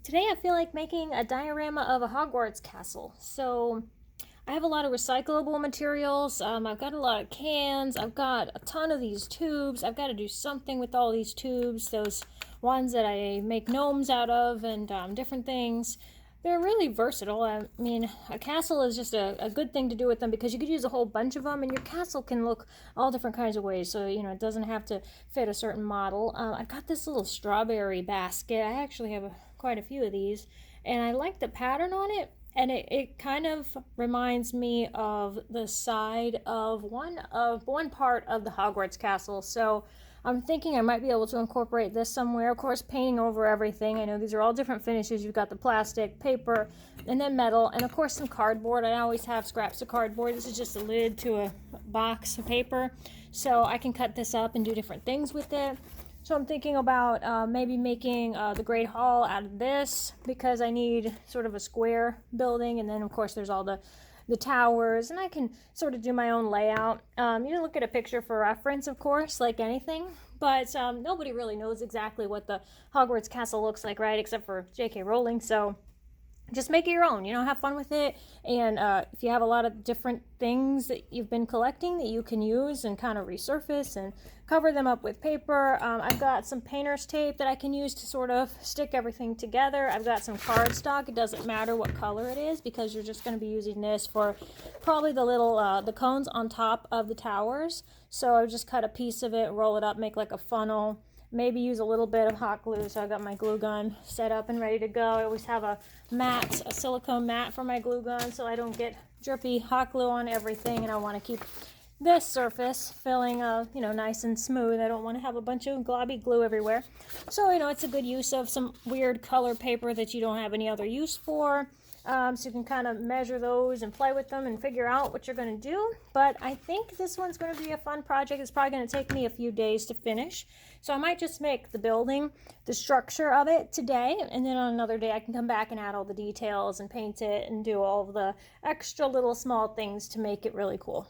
Today I feel like making a diorama of a Hogwarts castle. So I have a lot of recyclable materials. I've got a lot of cans. I've got a ton of these tubes. I've got to do something with all these tubes. Those ones that I make gnomes out of and different things. They're really versatile. I mean, a castle is just a good thing to do with them because you could use a whole bunch of them and your castle can look all different kinds of ways. So, it doesn't have to fit a certain model. I've got this little strawberry basket. I actually have quite a few of these and I like the pattern on it. And it kind of reminds me of the side of one part of the Hogwarts castle. So I'm thinking I might be able to incorporate this somewhere. Of course, painting over everything. I know these are all different finishes. You've got the plastic, paper, and then metal, and of course some cardboard. I always have scraps of cardboard. This is just a lid to a box of paper. So I can cut this up and do different things with it. So I'm thinking about maybe making the Great Hall out of this because I need sort of a square building, and then of course there's all the towers, and I can sort of do my own layout. You can look at a picture for reference, of course, like anything, but nobody really knows exactly what the Hogwarts castle looks like, right, except for J.K. Rowling, so just make it your own, have fun with it. And if you have a lot of different things that you've been collecting that you can use and kind of resurface and cover them up with paper. I've got some painter's tape that I can use to sort of stick everything together. I've got some cardstock. It doesn't matter what color it is because you're just going to be using this for probably the little the cones on top of the towers. So I just cut a piece of it, roll it up, make like a funnel. Maybe use a little bit of hot glue. So I got my glue gun set up and ready to go. I always have a silicone mat for my glue gun so I don't get drippy hot glue on everything, and I want to keep this surface feeling nice and smooth. I don't want to have a bunch of globby glue everywhere. So it's a good use of some weird color paper that you don't have any other use for. So you can kind of measure those and play with them and figure out what you're going to do. But I think this one's going to be a fun project. It's probably going to take me a few days to finish. So I might just make the building, the structure of it today, and then on another day I can come back and add all the details and paint it and do all of the extra little small things to make it really cool.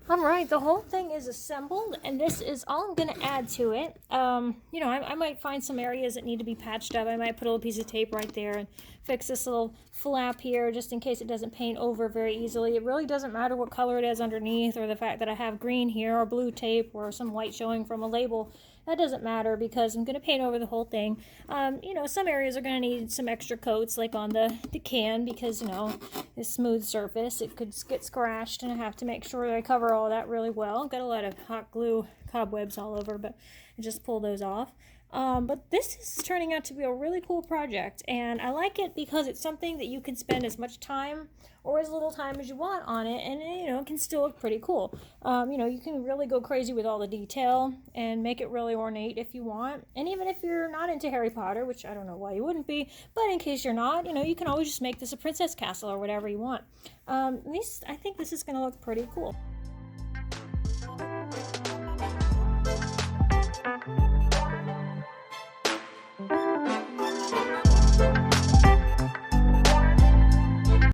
All right, the whole thing is assembled, and this is all I'm going to add to it. I might find some areas that need to be patched up. I might put a little piece of tape right there and fix this little flap here just in case it doesn't paint over very easily. It really doesn't matter what color it is underneath or the fact that I have green here or blue tape or some white showing from a label. That doesn't matter because I'm going to paint over the whole thing. Some areas are going to need some extra coats, like on the can, because, this smooth surface, it could get scratched, and I have to make sure that I cover all that really well. I've got a lot of hot glue cobwebs all over, but I just pull those off. But this is turning out to be a really cool project, and I like it because it's something that you can spend as much time or as little time as you want on it, and it can still look pretty cool. You can really go crazy with all the detail and make it really ornate if you want. And even if you're not into Harry Potter, which I don't know why you wouldn't be, but in case you're not, you can always just make this a princess castle or whatever you want. I think this is going to look pretty cool.